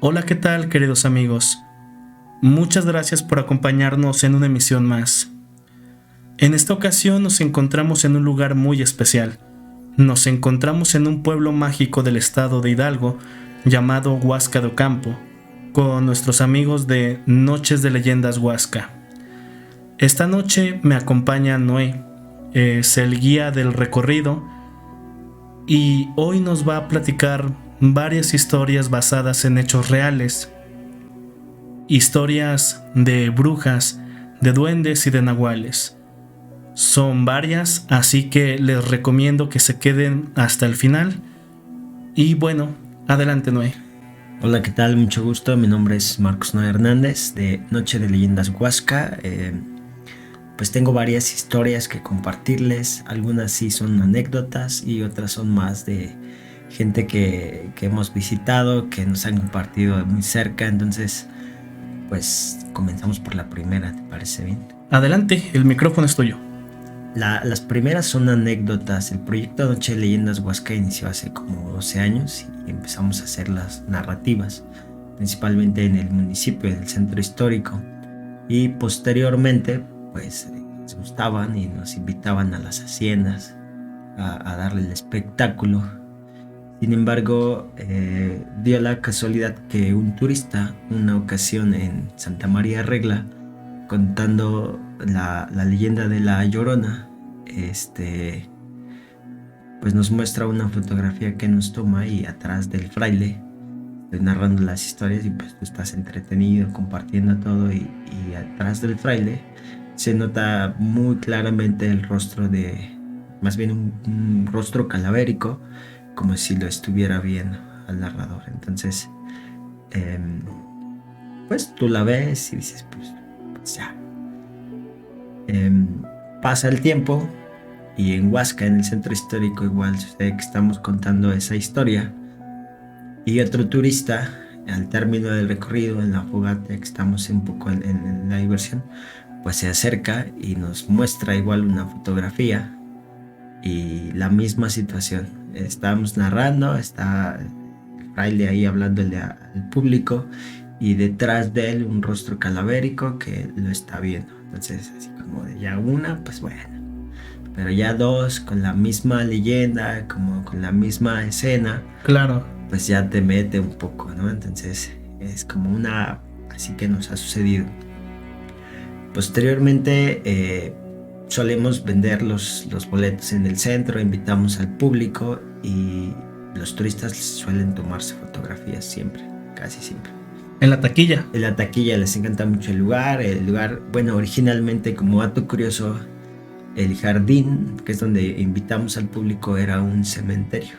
Hola, ¿qué tal, queridos amigos? Muchas gracias por acompañarnos en una emisión más. En esta ocasión nos encontramos en un lugar muy especial. Nos encontramos en un pueblo mágico del estado de Hidalgo llamado Huasca de Ocampo, con nuestros amigos de Noches de Leyendas Huasca. Esta noche me acompaña Noé, es el guía del recorrido y hoy nos va a platicar varias historias basadas en hechos reales. Historias de brujas, de duendes y de nahuales. Son varias, así que les recomiendo que se queden hasta el final. Y bueno, adelante, Noé. Hola, ¿qué tal? Mucho gusto. Mi nombre es Marcos Noé Hernández de Noche de Leyendas Huasca. Pues tengo varias historias que compartirles. Algunas sí son anécdotas y otras son más de gente que hemos visitado, que nos han compartido de muy cerca. Entonces, pues comenzamos por la primera, ¿te parece bien? Adelante, el micrófono es tuyo. Las primeras son anécdotas. El proyecto Noche de Leyendas Huasca inició hace como 12 años y empezamos a hacer las narrativas, principalmente en el municipio, en el centro histórico. Y posteriormente, pues les gustaban y nos invitaban a las haciendas a darle el espectáculo. Sin embargo, dio la casualidad que un turista, una ocasión en Santa María Regla, contando la leyenda de la Llorona, pues nos muestra una fotografía que nos toma y atrás del fraile, estoy narrando las historias y pues tú estás entretenido, compartiendo todo y atrás del fraile se nota muy claramente el rostro más bien un rostro calavérico, como si lo estuviera viendo al narrador. Entonces, pues tú la ves y dices, pues ya. Pasa el tiempo y en Huasca, en el centro histórico, igual sucede que estamos contando esa historia y otro turista, al término del recorrido, en la fogata, que estamos un poco en la diversión, pues se acerca y nos muestra igual una fotografía y la misma situación. Estamos narrando, está el fraile ahí hablándole al público y detrás de él un rostro calavérico que lo está viendo. Entonces, así como de ya una, pues bueno, pero ya dos con la misma leyenda, como con la misma escena, Claro. pues ya te mete un poco, ¿no? Entonces es como una, así que nos ha sucedido. Posteriormente solemos vender los boletos en el centro, invitamos al público y los turistas suelen tomarse fotografías siempre, casi siempre. En la taquilla. En la taquilla les encanta mucho el lugar, bueno, originalmente, como dato curioso, el jardín, que es donde invitamos al público, era un cementerio.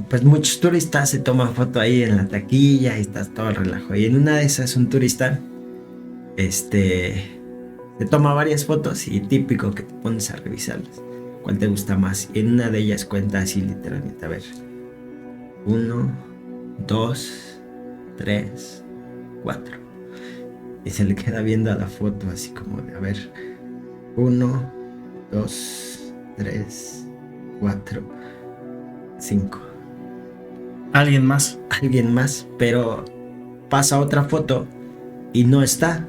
Pues muchos turistas se toman foto ahí en la taquilla y está todo el relajo. Y en una de esas un turista se toma varias fotos y típico que te pones a revisarlas. ¿Cuál te gusta más? Y en una de ellas cuenta así literalmente, a ver, 1, 2, 3, 4. Y se le queda viendo a la foto así como de, a ver, 1, 2, 3, 4, 5. Alguien más. Alguien más, pero pasa otra foto y no está.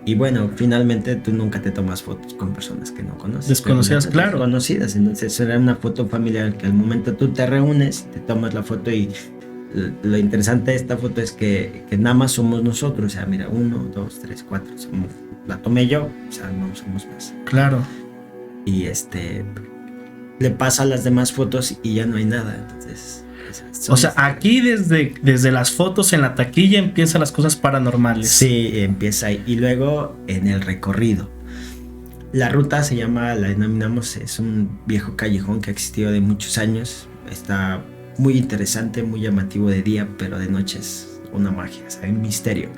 Y bueno, finalmente tú nunca te tomas fotos con personas que no conoces. Desconocidas, claro. Desconocidas. Entonces era una foto familiar que al momento tú te reúnes, te tomas la foto y lo interesante de esta foto es que nada más somos nosotros. O sea, mira, 1, 2, 3, 4. La tomé yo, o sea, no somos más. Claro. Y le pasa a las demás fotos y ya no hay nada. Entonces... O sea, aquí desde las fotos en la taquilla empiezan las cosas paranormales. Sí, empieza ahí. Y luego en el recorrido. La ruta se llama, la denominamos, es un viejo callejón que ha existido de muchos años. Está muy interesante, muy llamativo de día, pero de noche es una magia, o sea, un misterio.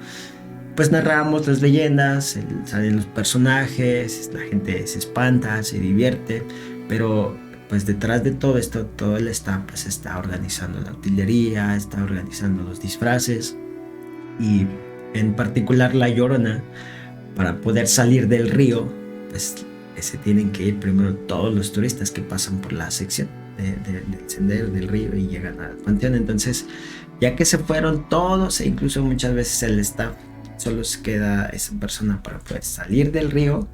Pues narramos las leyendas, salen los personajes, la gente se espanta, se divierte, pero... pues detrás de todo esto, todo el staff pues está organizando la utilería, está organizando los disfraces y en particular la Llorona, para poder salir del río, pues se tienen que ir primero todos los turistas que pasan por la sección del sendero del río y llegan al panteón. Entonces Ya que se fueron todos e incluso muchas veces el staff, solo se queda esa persona para poder salir del río,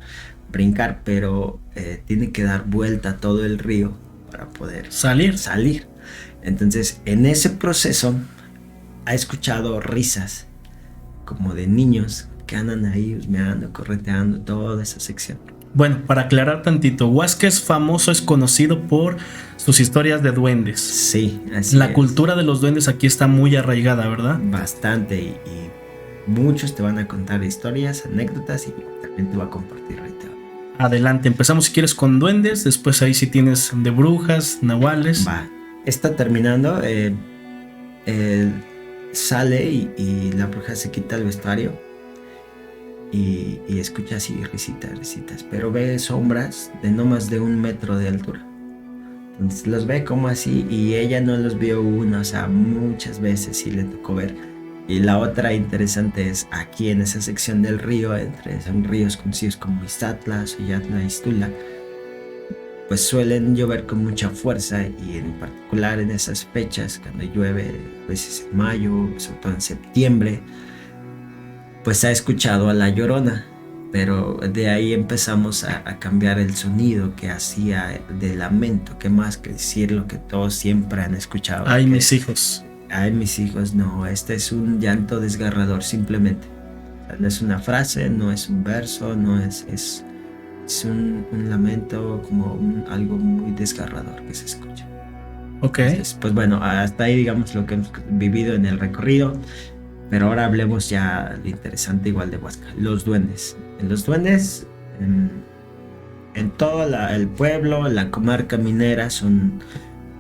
brincar, pero tiene que dar vuelta todo el río para poder salir. Entonces, en ese proceso ha escuchado risas como de niños que andan ahí husmeando, correteando toda esa sección. Bueno, para aclarar tantito, Huasca es famoso, es conocido por sus historias de duendes. Sí, así La es. cultura de los duendes aquí está muy arraigada, ¿verdad? Bastante, y muchos te van a contar historias, anécdotas, y también te va a compartir ahorita. Adelante, empezamos si quieres con duendes, después ahí sí tienes de brujas, nahuales. Va, está terminando, sale y la bruja se quita el vestuario y escucha así risitas, pero ve sombras de no más de 1 metro de altura. Entonces los ve como así, y ella no los vio una, o sea, muchas veces sí le tocó ver. Y la otra interesante es aquí en esa sección del río, son ríos conocidos como Izatla, Soyatla y Istula, pues suelen llover con mucha fuerza, y en particular en esas fechas cuando llueve, a veces en mayo, sobre todo en septiembre, pues ha escuchado a la Llorona. Pero de ahí empezamos a cambiar el sonido que hacía de lamento, que más que decir lo que todos siempre han escuchado. Ay, mis hijos. Ay, mis hijos, no, este es un llanto desgarrador simplemente. O sea, no es una frase, no es un verso, no es un lamento, como algo muy desgarrador que se escucha. Ok. Entonces, pues bueno, hasta ahí digamos lo que hemos vivido en el recorrido. Pero ahora hablemos ya lo interesante igual de Huasca, los duendes. En los duendes, en todo el pueblo, la comarca minera, son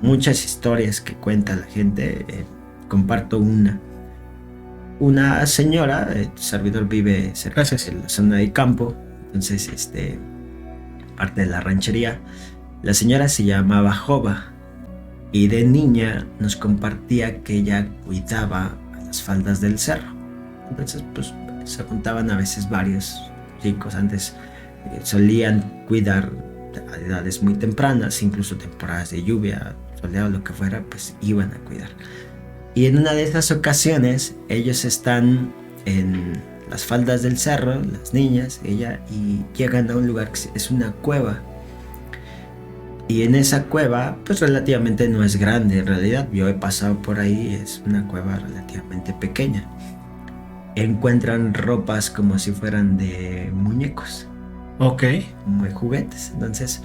muchas historias que cuenta la gente. Comparto una señora, tu servidor vive cerca de la zona de campo, entonces parte de la ranchería. La señora se llamaba Jova, y de niña nos compartía que ella cuidaba las faldas del cerro. Entonces pues se juntaban a veces varios chicos. Antes solían cuidar a edades muy tempranas, incluso temporadas de lluvia, soleado, lo que fuera, pues iban a cuidar. Y en una de esas ocasiones ellos están en las faldas del cerro, las niñas, ella, y llegan a un lugar que es una cueva. Y en esa cueva, pues relativamente no es grande en realidad. Yo he pasado por ahí, es una cueva relativamente pequeña. Encuentran ropas como si fueran de muñecos. Ok. Como de juguetes. Entonces,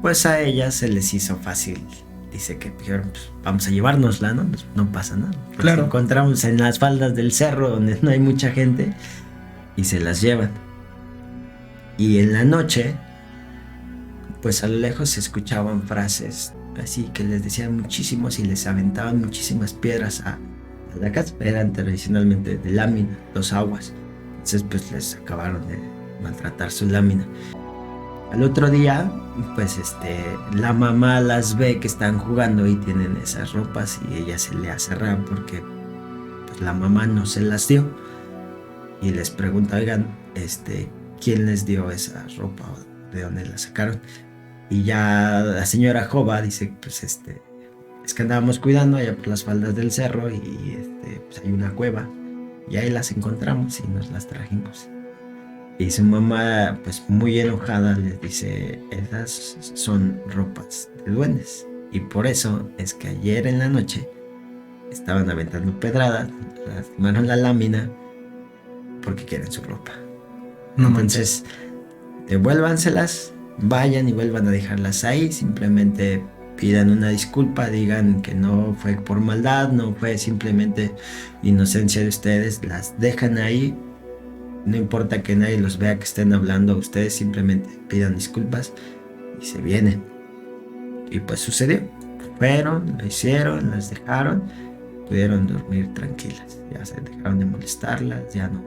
pues a ellas se les hizo fácil. Dice que dijeron, pues vamos a llevárnosla, ¿no? Pues no pasa nada. Pues claro. Encontramos en las faldas del cerro donde no hay mucha gente y se las llevan. Y en la noche, pues a lo lejos se escuchaban frases así que les decían muchísimos y les aventaban muchísimas piedras a la casa. Eran tradicionalmente de lámina, 2 aguas. Entonces pues les acabaron de maltratar su lámina. Al otro día, pues la mamá las ve que están jugando y tienen esas ropas, y ella se le hace raro porque pues la mamá no se las dio, y les pregunta, oigan, ¿quién les dio esa ropa? ¿De dónde la sacaron? Y ya la señora Jova dice, pues es que andábamos cuidando allá por las faldas del cerro, y pues hay una cueva, y ahí las encontramos y nos las trajimos. Y su mamá, pues muy enojada, les dice, esas son ropas de duendes. Y por eso es que ayer en la noche estaban aventando pedradas, lastimaron la lámina porque quieren su ropa. No Entonces, devuélvanselas, vayan y vuelvan a dejarlas ahí. Simplemente pidan una disculpa, digan que no fue por maldad, no fue simplemente inocencia de ustedes. Las dejan ahí. No importa que nadie los vea que estén hablando, ustedes simplemente pidan disculpas y se vienen. Y pues sucedió. Fueron, lo hicieron, las dejaron, pudieron dormir tranquilas. Ya se dejaron de molestarlas, ya no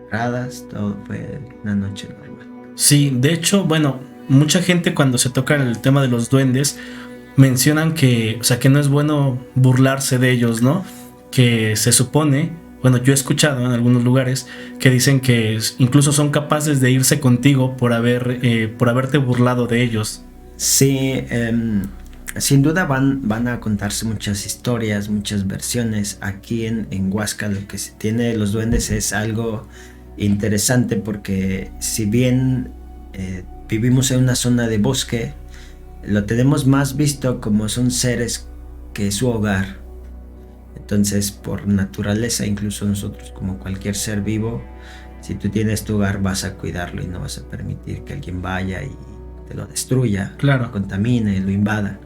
pedradas, todo fue una noche normal. Sí, de hecho, bueno, mucha gente cuando se toca el tema de los duendes mencionan que, o sea, que no es bueno burlarse de ellos, ¿no? Que se supone, bueno, yo he escuchado en algunos lugares que dicen que incluso son capaces de irse contigo por haberte burlado de ellos. Sí, Sin duda van a contarse muchas historias, muchas versiones. Aquí en Huasca lo que se tiene de los duendes es algo interesante porque si bien vivimos en una zona de bosque, lo tenemos más visto como son seres que es su hogar. Entonces, por naturaleza, incluso nosotros como cualquier ser vivo, si tú tienes tu hogar vas a cuidarlo y no vas a permitir que alguien vaya y te lo destruya, Claro. lo contamine, lo invada.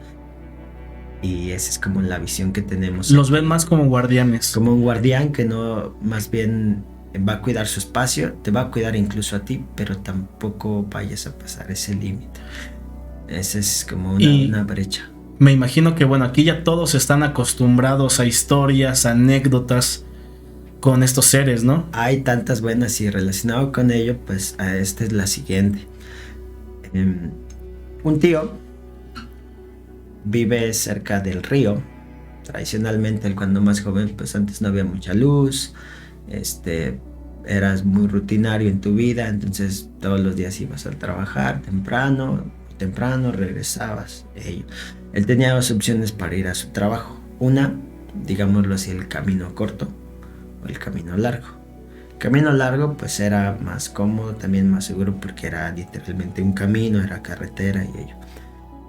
Y esa es como la visión que tenemos. Los ven más como guardianes. Como un guardián que no, más bien va a cuidar su espacio, te va a cuidar incluso a ti, pero tampoco vayas a pasar ese límite. Esa es como una brecha. Me imagino que bueno, aquí ya todos están acostumbrados a historias, anécdotas con estos seres, ¿no? Hay tantas buenas y relacionado con ello, pues esta es la siguiente. Un tío vive cerca del río. Tradicionalmente, él cuando más joven, pues antes no había mucha luz, eras muy rutinario en tu vida, entonces todos los días ibas a trabajar temprano regresabas. Él tenía dos opciones para ir a su trabajo. Una, digámoslo así, el camino corto o el camino largo. El camino largo pues era más cómodo, también más seguro porque era literalmente un camino, era carretera y ello.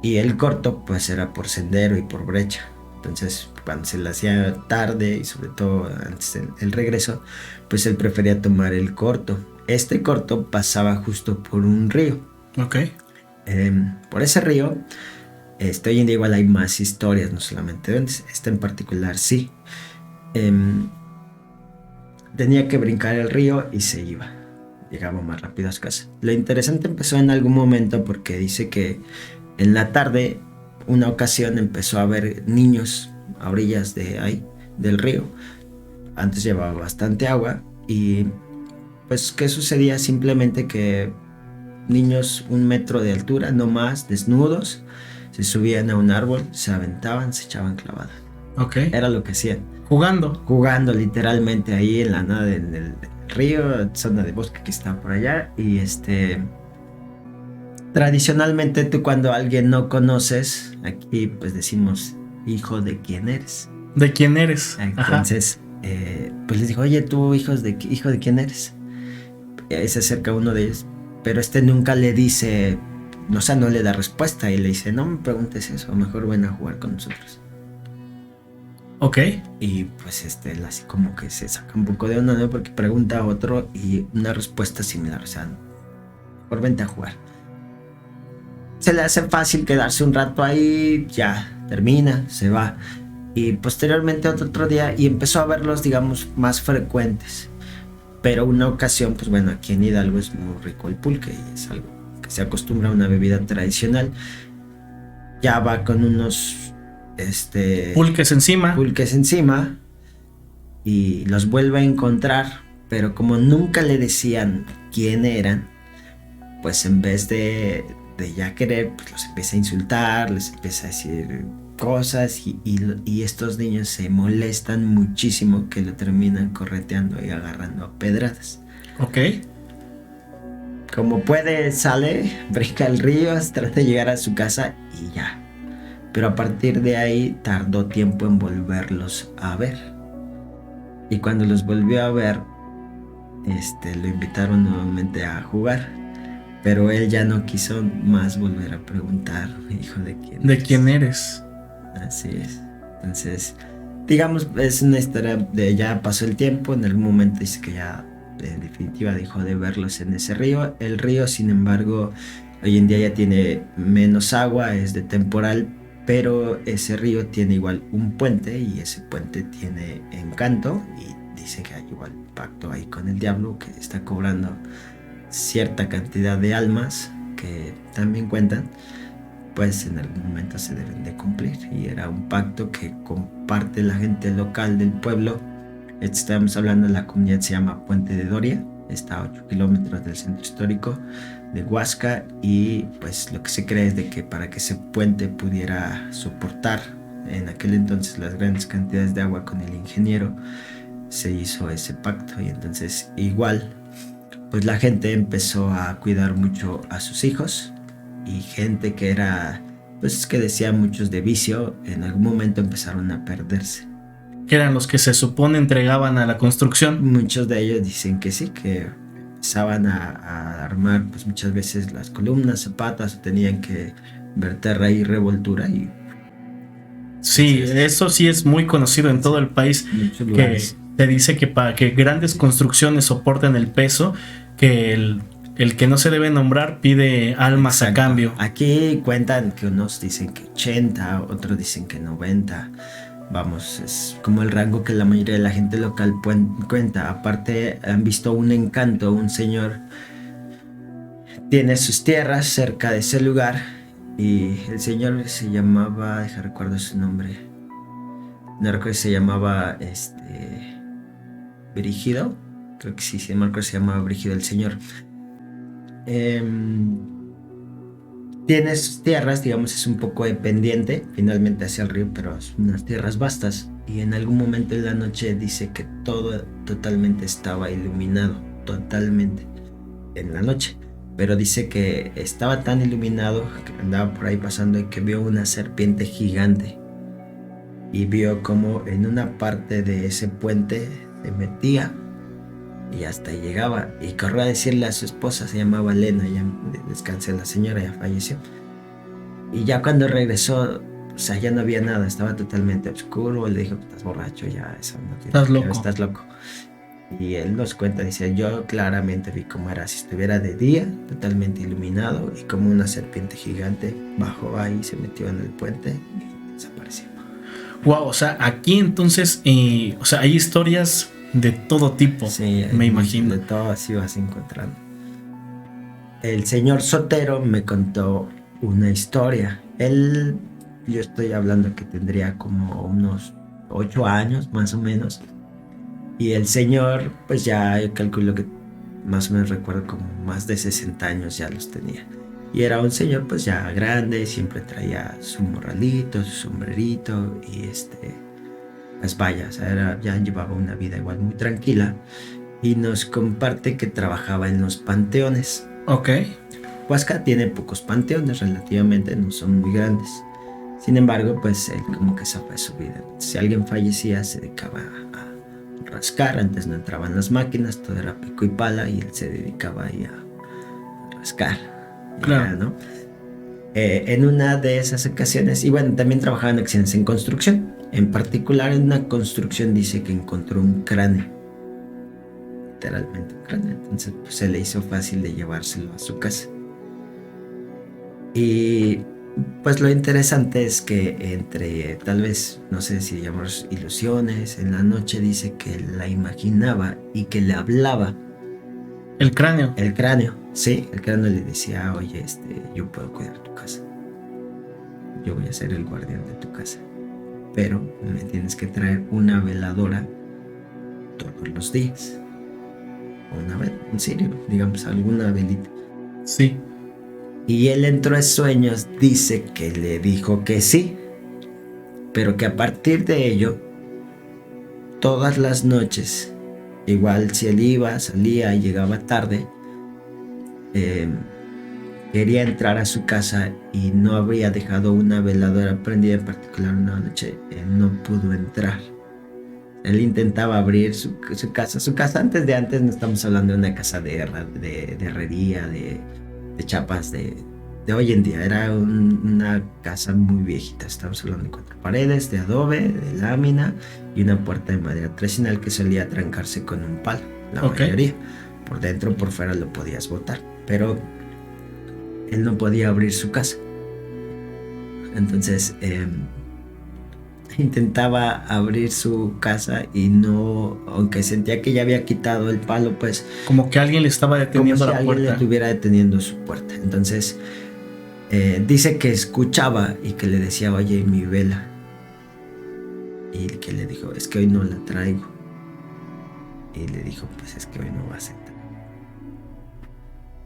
Y el corto pues era por sendero y por brecha. Entonces cuando se le hacía tarde y sobre todo antes del regreso, pues él prefería tomar el corto. Este corto pasaba justo por un río. Ok. Por ese río, hoy en día igual hay más historias, no solamente duendes. Esta en particular sí. Tenía que brincar el río y se iba. Llegaba más rápido a su casa. Lo interesante empezó en algún momento porque dice que en la tarde, una ocasión empezó a ver niños a orillas del río. Antes llevaba bastante agua y pues ¿qué sucedía? Simplemente que niños 1 metro de altura, no más, desnudos, se subían a un árbol, se aventaban, se echaban clavada. Ok. Era lo que hacían. Jugando Literalmente ahí en la nada del río, zona de bosque que está por allá. Y tradicionalmente tú cuando a alguien no conoces, aquí pues decimos, hijo de quién eres. ¿De quién eres? Entonces, pues les digo, oye, tú hijo de quién eres. Se acerca uno de ellos, pero nunca le dice, o sea, no le da respuesta y le dice, no me preguntes eso, mejor ven a jugar con nosotros. Ok. Y pues él así como que se saca un poco de onda, ¿no? Porque pregunta a otro y una respuesta similar, o sea, mejor vente a jugar. Se le hace fácil quedarse un rato ahí, ya termina, se va. Y posteriormente otro día y empezó a verlos, digamos, más frecuentes. Pero una ocasión, pues bueno, aquí en Hidalgo es muy rico el pulque y es algo que se acostumbra a una bebida tradicional. Ya va con unos pulques encima y los vuelve a encontrar, pero como nunca le decían quién eran, pues en vez de ya querer, pues los empieza a insultar, les empieza a decir cosas y estos niños se molestan muchísimo que lo terminan correteando y agarrando a pedradas. Ok. Como puede, sale, brinca el río, trata de llegar a su casa y ya. Pero a partir de ahí tardó tiempo en volverlos a ver. Y cuando los volvió a ver, lo invitaron nuevamente a jugar. Pero él ya no quiso más volver a preguntar, hijo de quién eres. ¿De quién eres? Así es. Entonces, digamos, es una historia de ya pasó el tiempo. En algún momento dice que ya en definitiva dejó de verlos en ese río. El río, sin embargo, hoy en día ya tiene menos agua, es de temporal, pero ese río tiene igual un puente y ese puente tiene encanto y dice que hay igual pacto ahí con el diablo que está cobrando cierta cantidad de almas que también cuentan, pues en algún momento se deben de cumplir y era un pacto que comparte la gente local del pueblo. Estamos hablando de la comunidad, se llama Puente de Doria, está a 8 kilómetros del centro histórico de Huasca y pues lo que se cree es de que para que ese puente pudiera soportar en aquel entonces las grandes cantidades de agua con el ingeniero, se hizo ese pacto y entonces igual pues la gente empezó a cuidar mucho a sus hijos y gente que era pues es que decía muchos de vicio, en algún momento empezaron a perderse. Que eran los que se supone entregaban a la construcción. Muchos de ellos dicen que sí, que empezaban a armar pues muchas veces las columnas, zapatas, tenían que verter ahí revoltura y... Sí, eso sí es muy conocido en todo el país, que se dice que para que grandes construcciones soporten el peso, que el que no se debe nombrar pide almas a cambio. Aquí cuentan que unos dicen que 80, otros dicen que 90. Vamos, es como el rango que la mayoría de la gente local cuenta. Aparte, han visto un encanto, un señor tiene sus tierras cerca de ese lugar y el señor se llamaba, recuerdo su nombre, no recuerdo si se llamaba Brígido, creo que sí, no recuerdo si se llamaba Brígido el señor. Tiene sus tierras, digamos, es un poco de pendiente, finalmente hacia el río, pero son unas tierras vastas. Y en algún momento de la noche dice que todo totalmente estaba iluminado, totalmente, en la noche. Pero dice que estaba tan iluminado que andaba por ahí pasando y que vio una serpiente gigante. Y vio como en una parte de ese puente se metía y hasta ahí llegaba, y corrió a decirle a su esposa, se llamaba Elena, ya descansé, la señora ya falleció, y ya cuando regresó, o sea, ya no había nada, estaba totalmente oscuro. Le dijo, estás borracho, ya eso no tiene, estás loco. Y él nos cuenta, dice, yo claramente vi cómo era si estuviera de día, totalmente iluminado, y como una serpiente gigante bajó ahí, se metió en el puente y desapareció. Wow, o sea, aquí entonces, o sea, hay historias de todo tipo, sí, me imagino. De todo así vas encontrando. El señor Sotero me contó una historia. Yo estoy hablando que tendría como unos 8 años más o menos. Y el señor, pues ya yo calculo que más o menos recuerdo como más de 60 años ya los tenía. Y era un señor pues ya grande, siempre traía su morralito, su sombrerito y pues vaya, o sea, ya llevaba una vida igual muy tranquila, y nos comparte que trabajaba en los panteones. Ok. Huasca tiene pocos panteones, relativamente, no son muy grandes. Sin embargo, pues él como que esa fue su vida. Si alguien fallecía, se dedicaba a rascar. Antes no entraban las máquinas, todo era pico y pala, y él se dedicaba ahí a rascar. Claro. Ya, ¿no? En una de esas ocasiones, y bueno, también trabajaba en accidentes en construcción. En particular, en una construcción dice que encontró un cráneo. Literalmente un cráneo. Entonces, pues se le hizo fácil de llevárselo a su casa. Y pues lo interesante es que entre, tal vez, no sé si llamamos ilusiones, en la noche dice que la imaginaba y que le hablaba. ¿El cráneo? El cráneo, sí. El cráneo le decía, oye, yo puedo cuidar tu casa. Yo voy a ser el guardián de tu casa. Pero me tienes que traer una veladora todos los días. O una vela, en serio, digamos, alguna velita. Sí. Y él entró en sueños, dice que le dijo que sí, pero que a partir de ello, todas las noches, igual si él iba, salía y llegaba tarde, quería entrar a su casa y no habría dejado una veladora prendida, en particular una noche, él no pudo entrar. Él intentaba abrir su casa. Su casa antes, no estamos hablando de una casa de herrería, de chapas de hoy en día. Era una casa muy viejita. Estamos hablando de 4 paredes, de adobe, de lámina y una puerta de madera tradicional que solía trancarse con un palo, la mayoría. Por dentro, por fuera lo podías botar, pero él no podía abrir su casa. Entonces intentaba abrir su casa y no, aunque sentía que ya había quitado el palo, pues como que alguien le estaba deteniendo la puerta. Como si alguien le estuviera deteniendo su puerta. Entonces dice que escuchaba y que le decía, oye, mi vela. Y que le dijo, es que hoy no la traigo. Y le dijo, pues es que hoy no vas a entrar.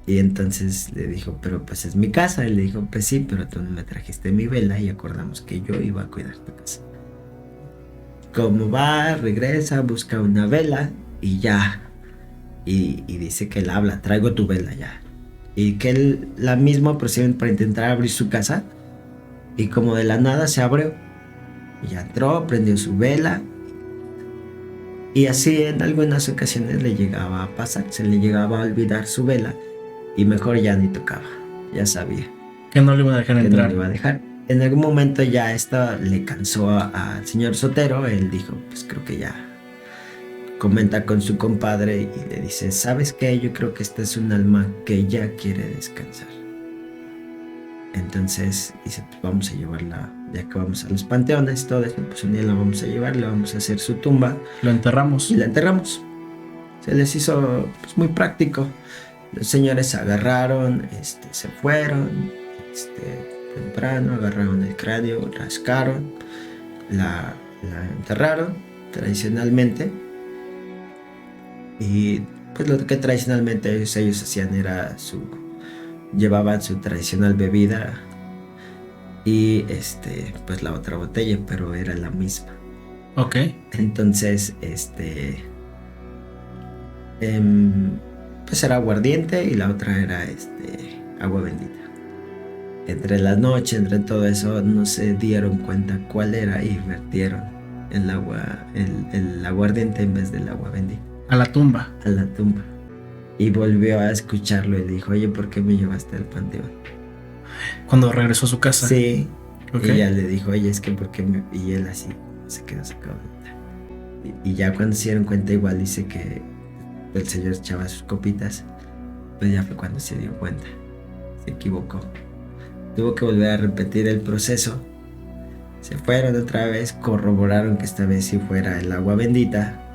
Y entonces le dijo, pero pues es mi casa. Y le dijo, pues sí, pero tú no me trajiste mi vela y acordamos que yo iba a cuidar tu casa. Como va, regresa, busca una vela y ya. Y dice que él habla, traigo tu vela ya. Y que él la misma procede para intentar abrir su casa. Y como de la nada se abrió. Y ya entró, prendió su vela. Y así en algunas ocasiones le llegaba a pasar, se le llegaba a olvidar su vela y mejor ya ni tocaba, ya sabía Que no le iban a dejar que no entrar. le iba a dejar. En algún momento ya esto le cansó al señor Sotero, él dijo, pues creo que ya. Comenta con su compadre y le dice, ¿sabes qué? Yo creo que esta es un alma que ya quiere descansar. Entonces dice, pues vamos a llevarla, ya que vamos a los panteones, todo eso, pues un día la vamos a llevar, le vamos a hacer su tumba. Lo enterramos. Y la enterramos. Se les hizo pues, muy práctico. Los señores agarraron, se fueron, temprano, agarraron el cráneo, rascaron, la enterraron tradicionalmente. Y pues lo que tradicionalmente ellos hacían era llevaban su tradicional bebida y pues la otra botella, pero era la misma. Ok. Entonces, pues era aguardiente y la otra era agua bendita. Entre la noche, entre todo eso, no se dieron cuenta cuál era y vertieron el aguardiente en vez del agua bendita. A la tumba. A la tumba. Y volvió a escucharlo y dijo, oye, ¿por qué me llevaste al panteón? Cuando regresó a su casa. Sí. Okay. Y ella le dijo, oye, es que ¿por qué me...? Y él así se quedó sacado. Y ya cuando se dieron cuenta, igual dice que el señor echaba sus copitas, pues ya fue cuando se dio cuenta. Se equivocó. Tuvo que volver a repetir el proceso. Se fueron otra vez, corroboraron que esta vez sí fuera el agua bendita.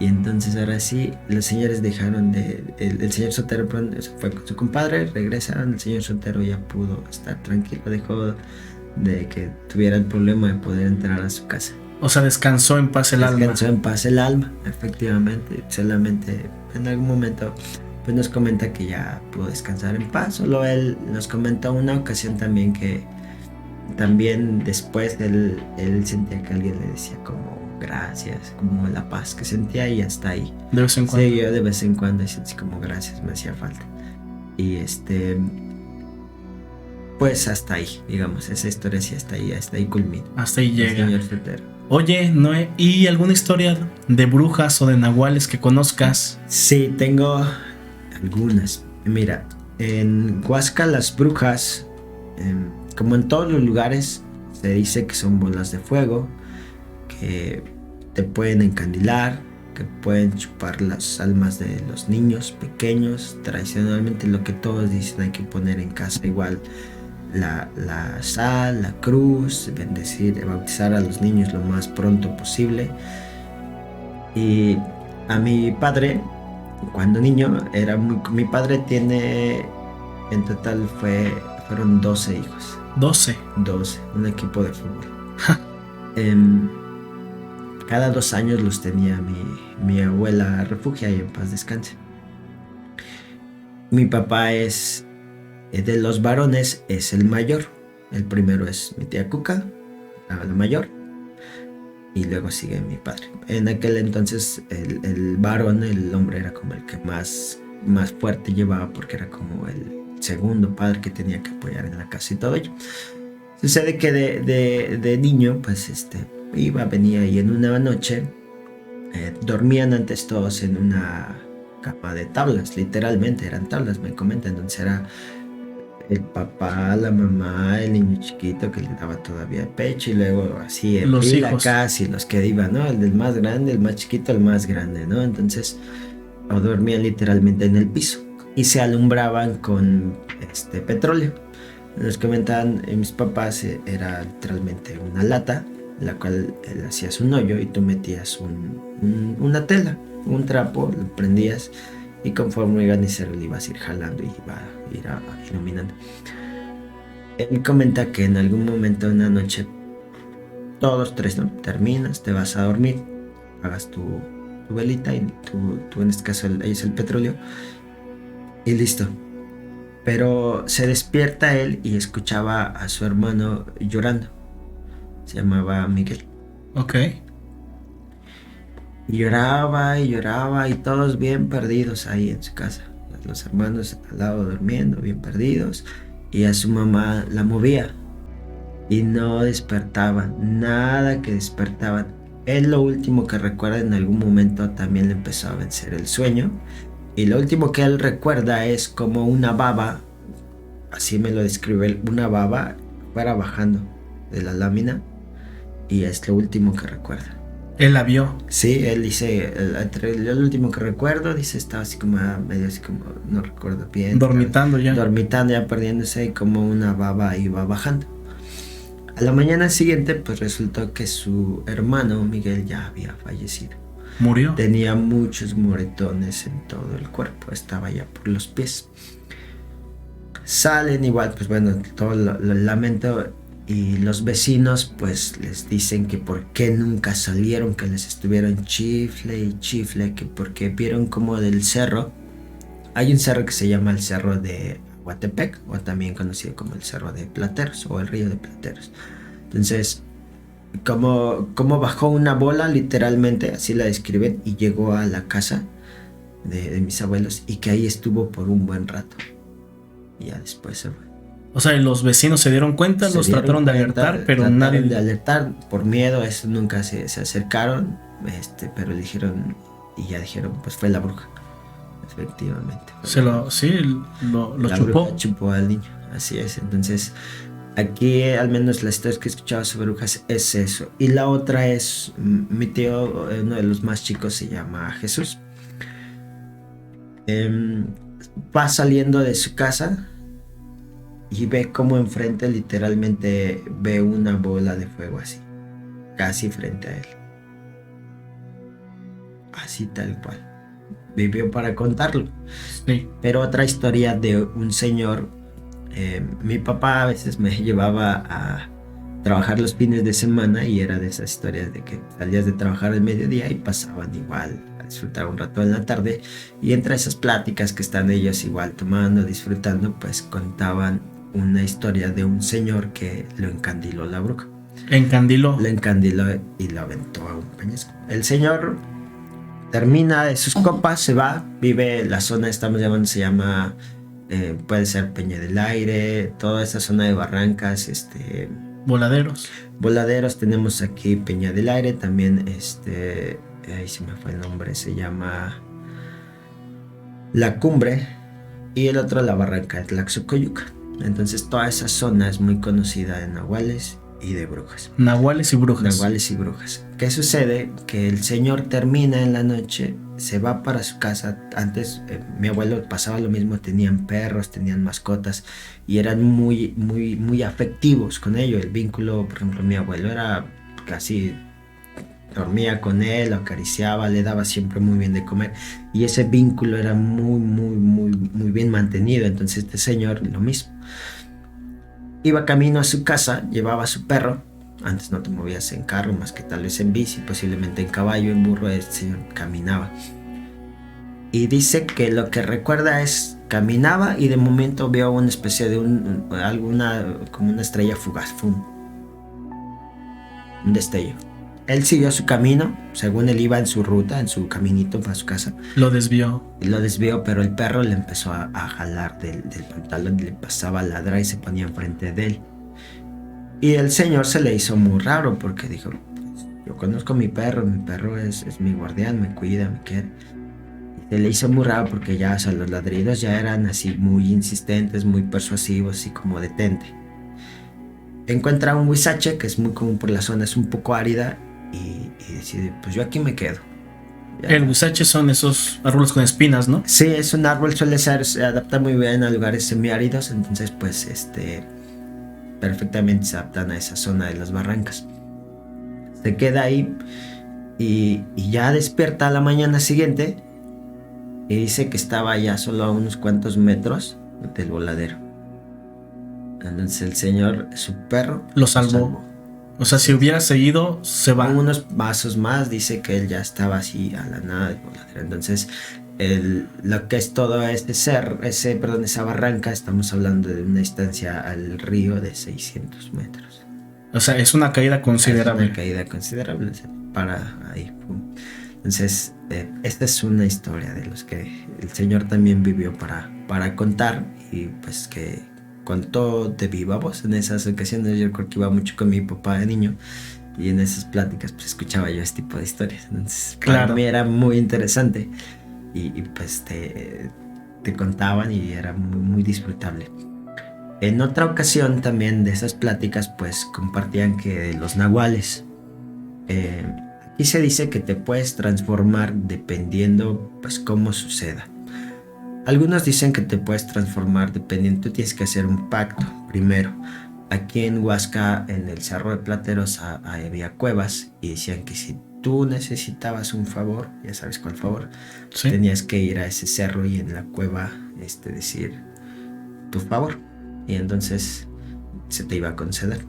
Y entonces ahora sí, los señores dejaron el señor Sotero se fue con su compadre, regresaron, el señor Sotero ya pudo estar tranquilo, dejó de que tuviera el problema de poder entrar a su casa. O sea, descansó en paz el alma. Descansó en paz el alma, efectivamente. Solamente en algún momento pues nos comenta que ya pudo descansar en paz. Solo él nos comentó una ocasión también que también después él sentía que alguien le decía como gracias, como la paz que sentía y hasta ahí. De vez en cuando. Sí, yo de vez en cuando decía así como gracias, me hacía falta. Y pues hasta ahí, digamos, esa historia sí hasta ahí culmina. Hasta ahí llega. Señor Sotero. Oye, Noé, ¿y alguna historia de brujas o de nahuales que conozcas? Sí, tengo algunas. Mira, en Huasca las brujas, como en todos los lugares, se dice que son bolas de fuego, que te pueden encandilar, que pueden chupar las almas de los niños pequeños. Tradicionalmente lo que todos dicen hay que poner en casa igual la sal, la cruz, bendecir, bautizar a los niños lo más pronto posible. Y a mi padre, cuando niño, mi padre tiene, en total fueron 12 hijos. 12, un equipo de fútbol. Cada 2 años los tenía mi abuela refugia y en paz descanse. Mi papá es de los varones, es el mayor. El primero es mi tía Cuca, la mayor, y luego sigue mi padre. En aquel entonces el varón, el hombre, era como el que más fuerte llevaba, porque era como el segundo padre que tenía que apoyar en la casa y todo ello. Sucede que de niño pues venía y en una noche dormían antes todos en una cama de tablas, literalmente eran tablas, me comentan. Entonces era el papá, la mamá, el niño chiquito que le daba todavía pecho y luego así en los fila hijos. casi los que iban, ¿no? El del más grande, el más chiquito, el más grande, ¿no? Entonces dormían literalmente en el piso y se alumbraban con petróleo. Nos comentaban mis papás, era literalmente una lata, la cual hacías un hoyo y tú metías una tela, un trapo, lo prendías y conforme iban a ser, le ibas a ir jalando y iba a ir iluminando. Él comenta que en algún momento de una noche, todos tres, ¿no? Terminas, te vas a dormir, hagas tu velita y tú en este caso es el petróleo y listo. Pero se despierta él y escuchaba a su hermano llorando. Se llamaba Miguel. Ok. Y lloraba y todos bien perdidos ahí en su casa. Los hermanos al lado durmiendo, bien perdidos. Y a su mamá la movía. y no despertaban, nada que despertaban. Él lo último que recuerda, en algún momento también le empezó a vencer el sueño, y lo último que él recuerda es como una baba, así me lo describe él, una baba fuera bajando de la lámina, y es lo último que recuerda. Él la vio. Sí, él dice, el último que recuerdo, dice, estaba así como medio así como, no recuerdo bien. Dormitando ya. Dormitando ya, perdiéndose, y como una baba iba bajando. A la mañana siguiente, pues resultó que su hermano Miguel ya había fallecido. Murió. Tenía muchos moretones en todo el cuerpo, estaba ya por los pies. Salen igual, pues bueno, todo lo lamento. Y los vecinos pues les dicen que por qué nunca salieron, que les estuvieron chifle y chifle, que porque vieron como del cerro. Hay un cerro que se llama el Cerro de Huatepec, o también conocido como el Cerro de Plateros o el Río de Plateros. Entonces, como bajó una bola, literalmente, así la describen, y llegó a la casa de mis abuelos, y que ahí estuvo por un buen rato. Y ya después se fue. O sea, los vecinos se dieron cuenta, los trataron de alertar, pero nadie... de alertar por miedo, eso nunca se acercaron, pero dijeron, y ya dijeron, pues fue la bruja. Efectivamente. Lo chupó. Bruja chupó al niño, así es. Entonces, aquí al menos la historia que he escuchado sobre brujas es eso. Y la otra es, mi tío, uno de los más chicos, se llama Jesús. Va saliendo de su casa y ve como enfrente, literalmente ve una bola de fuego así, casi frente a él. Así tal cual. Vivió para contarlo. Sí. Pero otra historia de un señor, mi papá a veces me llevaba a trabajar los fines de semana, y era de esas historias de que salías de trabajar al mediodía y pasaban igual a disfrutar un rato en la tarde, y entre esas pláticas que están ellos igual tomando, disfrutando, pues contaban una historia de un señor que lo encandiló la bruja. Encandiló. Lo encandiló y lo aventó a un peñasco. El señor termina de sus copas, se va, vive la zona, estamos llamando, se llama, puede ser Peña del Aire, toda esa zona de barrancas, Voladeros, tenemos aquí Peña del Aire, también ahí se me fue el nombre, se llama La Cumbre, y el otro la barranca de Tlaxcoyuca. Entonces toda esa zona es muy conocida de nahuales y de brujas. Nahuales y brujas. Nahuales y brujas. ¿Qué sucede? Que el señor termina en la noche, se va para su casa. Antes mi abuelo pasaba lo mismo, tenían perros, tenían mascotas, y eran muy, muy, muy afectivos con ello. El vínculo, por ejemplo, mi abuelo era casi, dormía con él, lo acariciaba, le daba siempre muy bien de comer, y ese vínculo era muy, muy, muy, muy bien mantenido. Entonces este señor lo mismo. Iba camino a su casa, llevaba a su perro. Antes no te movías en carro, más que tal vez en bici, posiblemente en caballo, en burro. Este señor caminaba. Y dice que lo que recuerda es, caminaba y de momento vio una especie de como una estrella fugaz, un destello. Él siguió su camino, según él iba en su ruta, en su caminito para su casa. Lo desvió. Pero el perro le empezó a jalar del pantalón, y le pasaba a ladrar y se ponía enfrente de él. Y el señor se le hizo muy raro, porque dijo, pues, yo conozco a mi perro es mi guardián, me cuida, me quiere. Y se le hizo muy raro porque ya, o sea, los ladridos ya eran así muy insistentes, muy persuasivos, y como detente. Encuentra un huizache, que es muy común por la zona, es un poco árida, y decide, pues yo aquí me quedo. Ya. El huizache son esos árboles con espinas, ¿no? Sí, es un árbol, se adapta muy bien a lugares semiáridos, entonces pues perfectamente se adaptan a esa zona de las barrancas. Se queda ahí y ya despierta a la mañana siguiente y dice que estaba ya solo a unos cuantos metros del voladero. Entonces el señor, su perro, lo salvó. O sea, si hubiera seguido, se va. Unos pasos más, dice que él ya estaba así a la nada del voladero. Entonces, lo que es todo esa barranca, estamos hablando de una distancia al río de 600 metros. O sea, es una caída considerable. Es una caída considerable, para ahí. Entonces, esta es una historia de los que el señor también vivió para contar, y pues que contó de viva voz. En esas ocasiones yo creo que iba mucho con mi papá de niño y en esas pláticas pues escuchaba yo este tipo de historias. Entonces para mí era muy interesante y pues te contaban y era muy, muy disfrutable. En otra ocasión también de esas pláticas pues compartían que los nahuales, aquí se dice que te puedes transformar dependiendo pues cómo suceda. Algunos dicen que te puedes transformar dependiendo, tú tienes que hacer un pacto primero. Aquí en Huasca, en el Cerro de Plateros, había cuevas y decían que si tú necesitabas un favor, ya sabes cuál favor, ¿sí? Tenías que ir a ese cerro y en la cueva decir tu favor y entonces se te iba a conceder.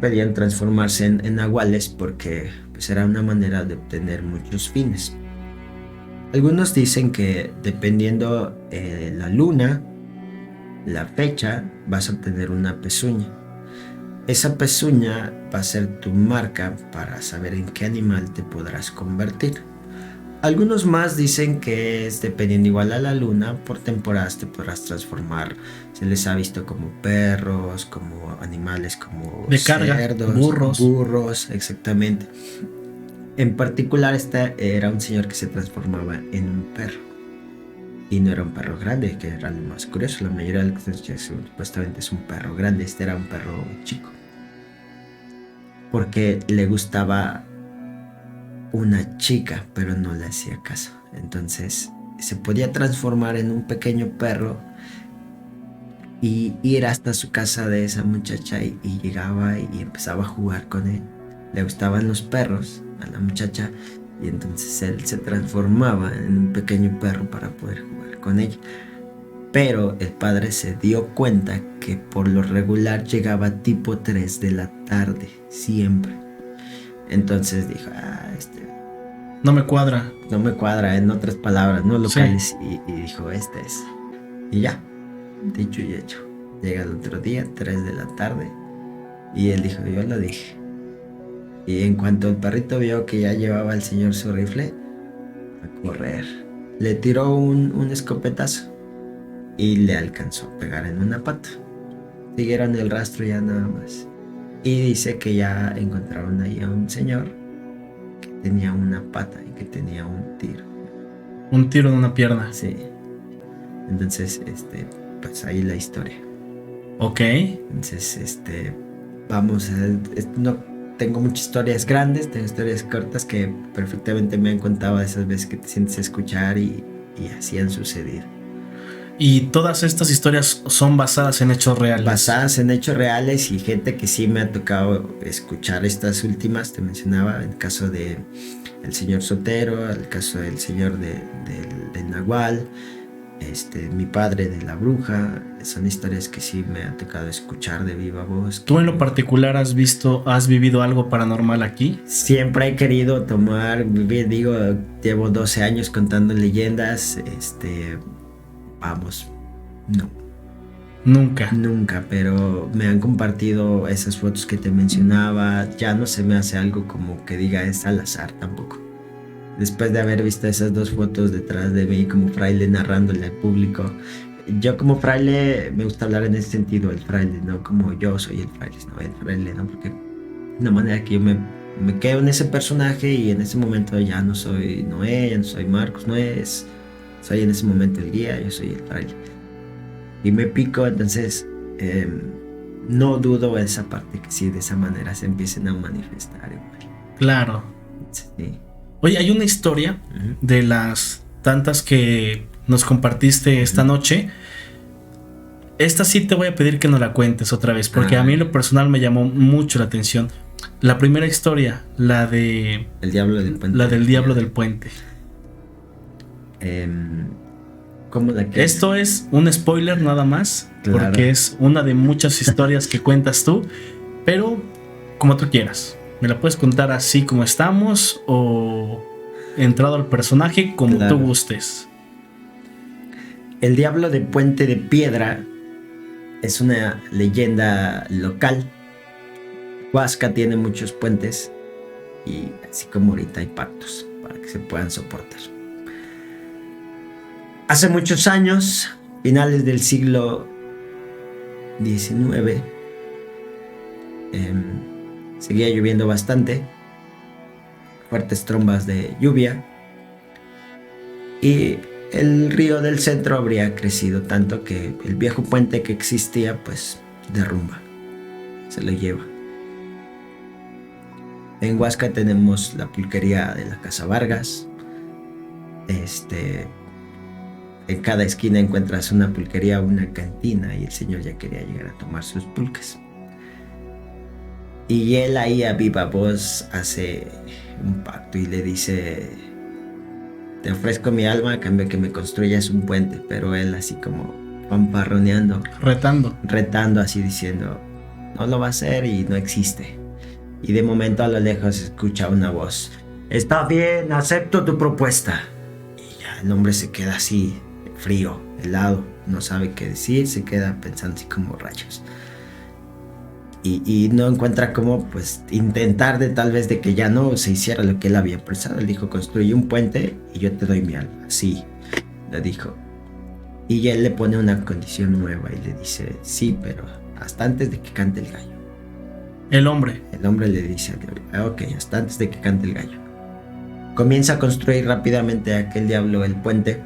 Pedían transformarse en nahuales porque pues, era una manera de obtener muchos fines. Algunos dicen que dependiendo la luna, la fecha, vas a obtener una pezuña. Esa pezuña va a ser tu marca para saber en qué animal te podrás convertir. Algunos más dicen que es dependiendo igual a la luna, por temporadas te podrás transformar. Se les ha visto como perros, como animales como de carga, cerdos, burros, exactamente. En particular era un señor que se transformaba en un perro. Y no era un perro grande, que era lo más curioso. La mayoría de los supuestamente es un perro grande. Este era un perro chico. Porque le gustaba una chica, pero no le hacía caso. Entonces se podía transformar en un pequeño perro y ir hasta su casa de esa muchacha y llegaba y empezaba a jugar con él. Le gustaban los perros a la muchacha y entonces él se transformaba en un pequeño perro para poder jugar con ella. Pero el padre se dio cuenta que por lo regular llegaba tipo 3 de la tarde, siempre. Entonces dijo, no me cuadra. No me cuadra, en otras palabras, no locales. Sí. Y dijo, este es. Y ya, dicho y hecho. Llega el otro día, 3 de la tarde. Y él dijo, yo lo dije. Y en cuanto el perrito vio que ya llevaba el señor su rifle, a correr. Le tiró un escopetazo y le alcanzó a pegar en una pata. Siguieron el rastro ya nada más. Y dice que ya encontraron ahí a un señor que tenía una pata y que tenía un tiro. Un tiro en una pierna. Sí. Entonces, pues ahí la historia. Ok. Entonces, vamos a... No tengo muchas historias grandes, tengo historias cortas que perfectamente me han contado esas veces que te sientes a escuchar y así han sucedido. Y todas estas historias son basadas en hechos reales. Basadas en hechos reales y gente que sí me ha tocado escuchar estas últimas, te mencionaba, el caso de el señor Sotero, el caso del señor del Nahual, mi padre de la bruja, son historias que sí me ha tocado escuchar de viva voz. ¿Tú en lo particular has vivido algo paranormal aquí? Siempre he querido vivir, llevo 12 años contando leyendas, vamos, no. Nunca, pero me han compartido esas fotos que te mencionaba, ya no se me hace algo como que diga es al azar tampoco. Después de haber visto esas 2 fotos detrás de mí como fraile narrándole al público, yo como fraile me gusta hablar en ese sentido, el fraile, no como yo soy el fraile, no el fraile, no, porque de una manera que yo me quedo en ese personaje y en ese momento ya no soy Noé, ya no soy Marcos Noé, soy en ese momento el guía, yo soy el fraile. Y me pico, entonces no dudo esa parte que sí de esa manera se empiecen a manifestar. Claro. Sí. Oye, hay una historia de las tantas que nos compartiste esta noche. Esta sí te voy a pedir que nos la cuentes otra vez, porque a mí en lo personal me llamó mucho la atención. La primera historia, la de... El Diablo del Puente. La del Diablo del Puente. ¿Cómo la quieres? Esto es un spoiler nada más, claro, porque es una de muchas historias que cuentas tú, pero como tú quieras. Me la puedes contar así como estamos o entrado al personaje como tú gustes. El Diablo de Puente de Piedra es una leyenda local. Huasca tiene muchos puentes y así como ahorita hay pactos para que se puedan soportar. Hace muchos años, finales del siglo 19 seguía lloviendo bastante, fuertes trombas de lluvia, y el río del centro habría crecido tanto que el viejo puente que existía pues derrumba, se lo lleva. En Huasca tenemos la pulquería de la Casa Vargas. En cada esquina encuentras una pulquería o una cantina, y el señor ya quería llegar a tomar sus pulques. Y él ahí a viva voz hace un pacto y le dice: te ofrezco mi alma a cambio que me construyas un puente. Pero él así como pamparroneando, retando, así diciendo: no lo va a hacer y no existe. Y de momento a lo lejos se escucha una voz: está bien, acepto tu propuesta. Y ya el hombre se queda así, frío, helado, no sabe qué decir, se queda pensando así como rayos. Y no encuentra cómo pues intentar de tal vez de que ya no se hiciera lo que él había pensado. Él dijo: construye un puente y yo te doy mi alma. Sí, le dijo. Y él le pone una condición nueva y le dice: sí, pero hasta antes de que cante el gallo. El hombre le dice al diablo: ok, hasta antes de que cante el gallo. Comienza a construir rápidamente aquel diablo el puente.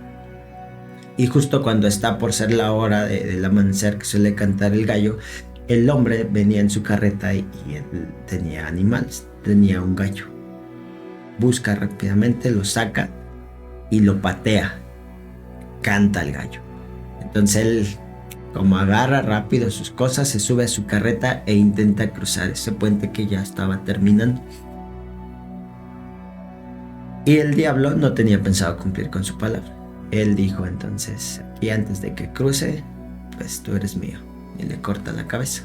Y justo cuando está por ser la hora del amanecer que suele cantar el gallo, el hombre venía en su carreta y él tenía animales, tenía un gallo. Busca rápidamente, lo saca y lo patea. Canta el gallo. Entonces él, como agarra rápido sus cosas, se sube a su carreta e intenta cruzar ese puente que ya estaba terminando. Y el diablo no tenía pensado cumplir con su palabra. Él dijo entonces: y antes de que cruce, pues tú eres mío. Y le corta la cabeza.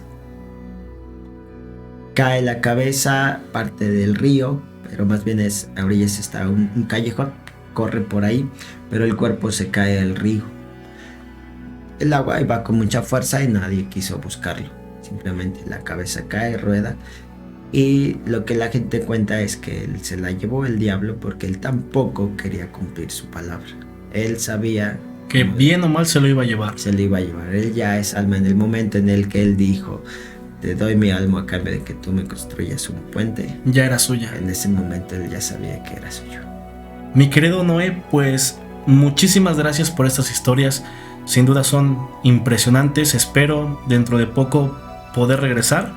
Cae la cabeza, parte del río, pero más bien a orillas está un callejón, corre por ahí, pero el cuerpo se cae al río. El agua iba con mucha fuerza y nadie quiso buscarlo. Simplemente la cabeza cae, rueda. Y lo que la gente cuenta es que él se la llevó el diablo porque él tampoco quería cumplir su palabra. Él sabía que bien o mal se lo iba a llevar. Se lo iba a llevar. Él ya es alma. En el momento en el que él dijo: te doy mi alma a cambio de que tú me construyas un puente, ya era suya. En ese momento él ya sabía que era suyo. Mi querido Noé, pues muchísimas gracias por estas historias. Sin duda son impresionantes. Espero dentro de poco poder regresar,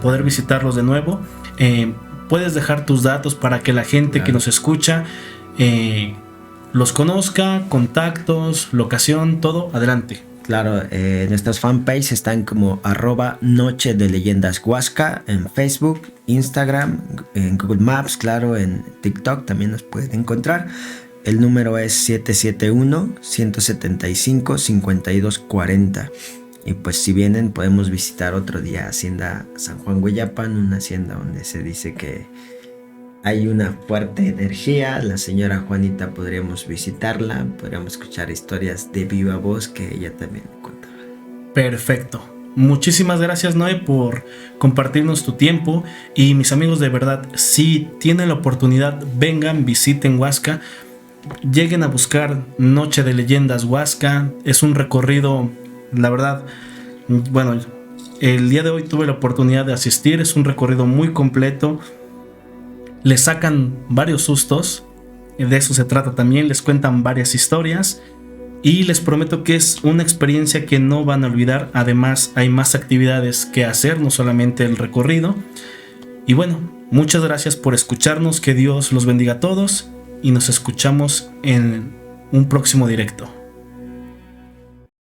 poder visitarlos de nuevo. Puedes dejar tus datos para que la gente que nos escucha los conozca, contactos, locación, todo. Adelante. Claro, nuestras fanpages están como @Noche de Leyendas Huasca en Facebook, Instagram, en Google Maps, claro, en TikTok también nos pueden encontrar. El número es 771-175-5240. Y pues si vienen podemos visitar otro día Hacienda San Juan Hueyapan, una hacienda donde se dice que hay una fuerte energía. La señora Juanita podríamos visitarla, podríamos escuchar historias de viva voz que ella también contaba. Perfecto. Muchísimas gracias, Noé, por compartirnos tu tiempo. Y mis amigos, de verdad, si tienen la oportunidad, vengan, visiten Huasca, lleguen a buscar Noche de Leyendas Huasca. Es un recorrido, la verdad, bueno, el día de hoy tuve la oportunidad de asistir. Es un recorrido muy completo. Les sacan varios sustos, de eso se trata también, les cuentan varias historias y les prometo que es una experiencia que no van a olvidar. Además hay más actividades que hacer, no solamente el recorrido. Y bueno, muchas gracias por escucharnos, que Dios los bendiga a todos y nos escuchamos en un próximo directo.